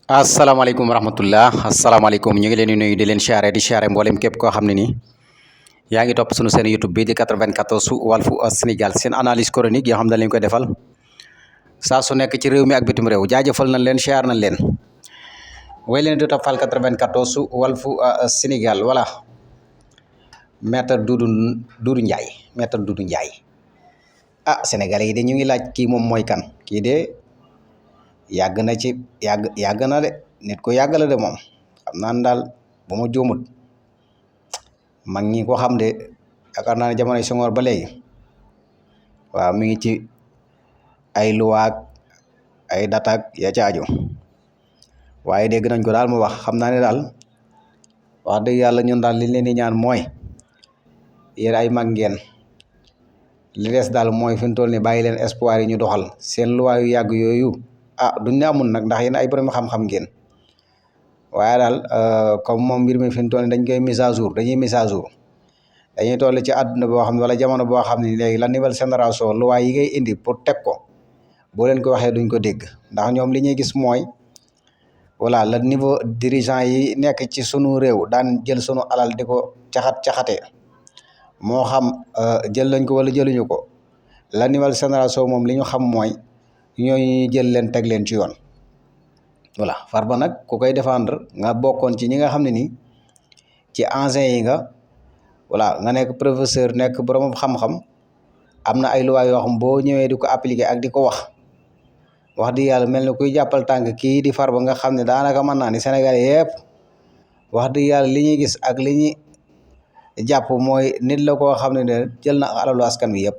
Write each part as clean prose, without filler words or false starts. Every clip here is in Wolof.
asalaamaaleykum wa rahmatullah asalaamaaleykum ñu ngi leen di nuyu di leen siyaare mboolem képp koo xam ne nii yaa ngi topp sunu seen YouTube bi di 94 Walfu Sénégal seen analyse chronique yoo xam ne dañ leen koy defal saa su nekk ci réew mi ak bitim réew jaajëfal nañ leen siyaar nañ leen way leen di toppal 94 Walfu Sénégal voilà maître Doudou Ndiaye maître Doudou Ndiaye Sénégalais yi de ñu ngi laaj kii moom mooy kan kii de yàgg na ci yàgg na de nit ko yàgg la de moom xam naan daal bu ma juumut mag ñi ko xam de yaakaar naa ne jamonoy Senghor ba léegi waaw mi ngi ci ay luwaak ay dataak ya ca aju waaye dégg nañ ko daal mu wax xam naa ne daal wax dëgg yàlla ñun daal liñ leen di ñaan mooy yéen ay mag ngeen li des daal mooy fi mu toll ni bàyyi leen espoir yi ñu doxal seen luwaa yu yàgg yooyu duñ ne amul nag ndax yéen ay borom xam-xam ngeen waaye daal comme moom mbir mi fi mu toll ni dañ koy mise à jour dañuy mise à jour dañuy toll ci àdduna boo xam ne wala jamono boo xam ne léegi la nouvelle génération loi yi ngay indi pour teg ko boo leen ko waxee duñ ko dégg ndax ñoom li ñuy gis mooy voilà le niveau dirigeant yi nekk ci sunu réew daan jël sunu alal di ko caxatee moo xam jël lañ ko wala jëluñu ko la nouvelle génération moom li ñu xam mooy ñooñu jël leen teg leen ci yoon voilà Farba nag ku koy défendre nga bokkoon ci ñi nga xam ne nii ci anciens yi nga voilà nga nekk professeur nekk borom xam-xam am na ay loi yoo xam boo ñëwee di ko appliquer ak di ko wax di yàlla mel ni kuy jàppal tànk kii di Farba nga xam ne daanaka mën naa ni Sénégal yëpp wax di yàlla li ñuy gis ak li ñuy jàpp mooy nit la koo xam ne ne jël na alalu askan wi yëpp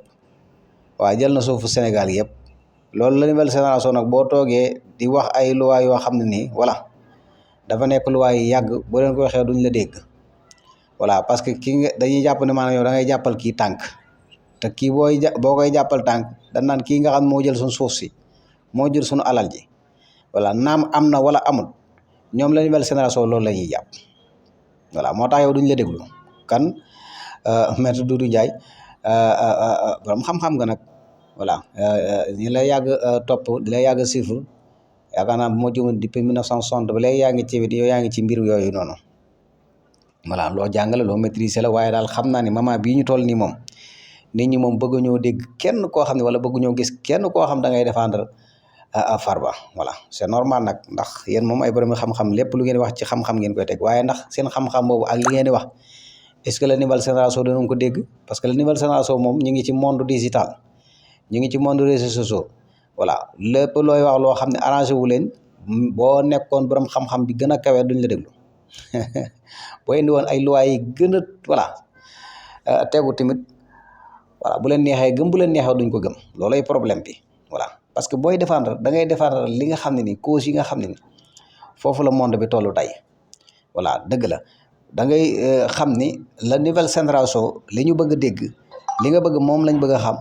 waaw jël na suufu Sénégal yëpp loolu la nouvelle génération nag boo toogee di wax ay loi yoo xam ne nii voilà dafa nekk loi yi yàgg boo leen ko waxee duñ la dégg voilà parce que kii nga dañuy jàpp ne maanaam yow da ngay jàppal kii tànk te kii boo koy jàppal tànk dañ naan kii nga xam moo jël suñu suuf si moo jël suñu alal ji voilà naam am na wala amul ñoom la nouvelle génération loolu la ñuy jàpp voilà moo tax yow duñ la déglu kan maître Doudou Ndiaye borom xam-xam nga nag voilà ñi la yàgg topp di la yàgg chiffre yaakaar naa bu ma juumee depuis 1960 ba léegi yaa ngi ci yow yaa ngi ci mbir yooyu noonu voilà loo jàngale loo maîtriser la waaye daal xam naa ni moment bii ñu toll nii moom nit ñi moom bëgg ñoo dégg kenn koo xam ne wala bëgg ñoo gis kenn koo xam da ngay défendre Farba voilà c'est normal nag ndax yéen moom ay borom xam-xam lépp lu ngeen di wax ci xam-xam ngeen koy teg waaye ndax seen xam-xam boobu ak li ngeen di wax est-ce que la nouvelle génération dinañ ko dégg parce que la nouvelle génération moom ñu ngi ci monde digital ñu ngi ci monde réseaux sociaux voilà lépp looy wax loo xam ne arrangé wu leen boo nekkoon borom xam-xam bi gën a kawe duñ la déglu boo indi woon ay lois yi gën a voilà tegu tamit voilà bu leen neexee gëm bu leen neexee duñ ko gëm loolay problème bi voilà parce que booy défendre da ngay défendre li nga xam ne ni cause yi nga xam ne ni foofu la monde bi tollu tey voilà dëgg la da ngay xam ni la nouvelle génération li ñu bëgg a dégg li nga bëgg moom lañ bëgg a xam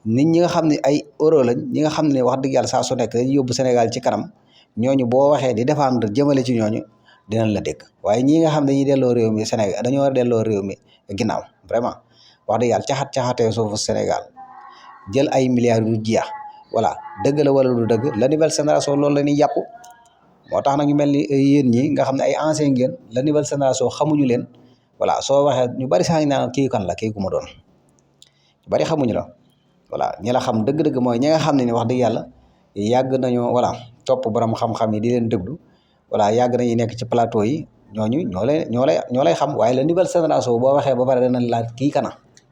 nit ñi nga xam ne ay euro lañ ñi nga xam ne wax dëgg yàlla saa su nekk dañuy yóbbu Sénégal ci kanam ñooñu boo waxee di défendre jëmale ci ñooñu dinañ la dégg waaye ñi nga xam ne dañuy delloo réew mi Sénégal dañoo war a delloo réew mi ginnaaw vraiment wax dëgg yàlla caxatee suufu Sénégal jël ay milliards yu jeex voilà dëgg la wala du dëgg la nouvelle génération loolu la ñuy yàpp moo tax nag ñu mel ni yéen ñi nga xam ne ay anciens ngeen la nouvelle génération xamuñu leen voilà soo waxee ñu bari sax naan kii kan la kii ku ma doon ñu bari xamuñu la voilà ñi la xam dëgg-dëgg mooy ñi nga xam ne ni wax dëgg yàlla yàgg nañoo voilà topp borom xam-xam yi di leen déglu voilà yàgg nañu nekk ci plateau yi ñooñu ñoo lay xam waaye la nouvelle génération boo waxee ba pare danañ laaj kii kana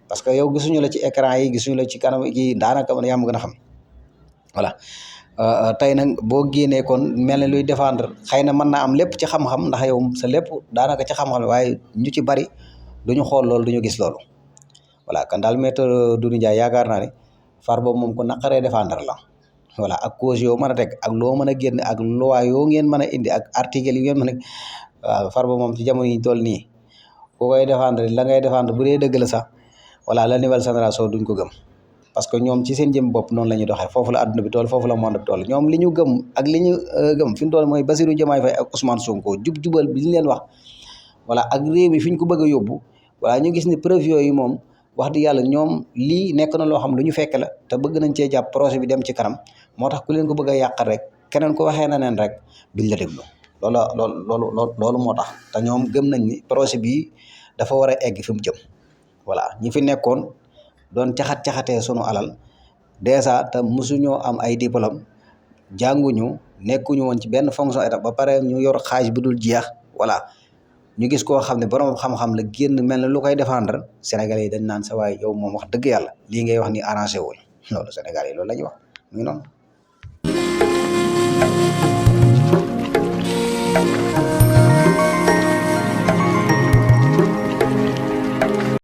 parce que yow gisuñu la ci écran yi gisuñu la ci kanam kii daanaka yaa ma gën a xam voilà tey nag boo génnee kon mel ne luy défendre xëy na mën naa am lépp ci xam-xam ndax yow sa lépp daanaka ci xam-xam waaye ñu ci bari duñu xool loolu duñu gis loolu voilà kan daal maître Doudou Ndiaye yaakaar naa ne Farba moom ko naqaree défendre la voilà ak cause yoo mën a teg ak loo mën a génn ak loi yoo ngeen mën a indi ak article yi ngeen mën a waaw Farba moom ci jamono yi toll nii ku koy défendre la ngay défendre bu dee dëgg la sax voilà la nouvelle génération duñ ko gëm parce que ñoom ci seen jëm bopp noonu la ñuy doxee foofu la adduna bi toll foofu la monde bi toll ñoom li ñu gëm ak li ñu gëm fi mu toll mooy Bassirou Diomaye Faye ak Ousmane Sonko jubal bi ñu leen wax voilà ak réew mi fi ñu ko bëgg a yóbbu voilà ñu gis ni preuve yooyu moom wax di yàlla ñoom lii nekk na loo xam lu ñu fekk la te bëgg nañ cee jàpp projet bi dem ci kanam moo tax ku leen ko bëgg a yàqal rek keneen ko waxee na neen rek duñ la déglu loolu moo tax te ñoom gëm nañ ni projet bii dafa war a egg fi mu jëm voilà ñi fi nekkoon doon caxatee sunu alal dèjà te mosuñoo am ay diplôme jànguñu nekkuñu woon ci benn fonction état ba pare ñu yor xaaj bu dul jeex voilà ñu gis koo xam ne borom xam-xam la génn mel na lu koy défendre Sénégalais yi dañ naan sa waay yow moom wax dëgg yàlla lii ngay wax ni arrangé wul loolu Sénégalais yi loolu la ñuy wax mu ngi noonu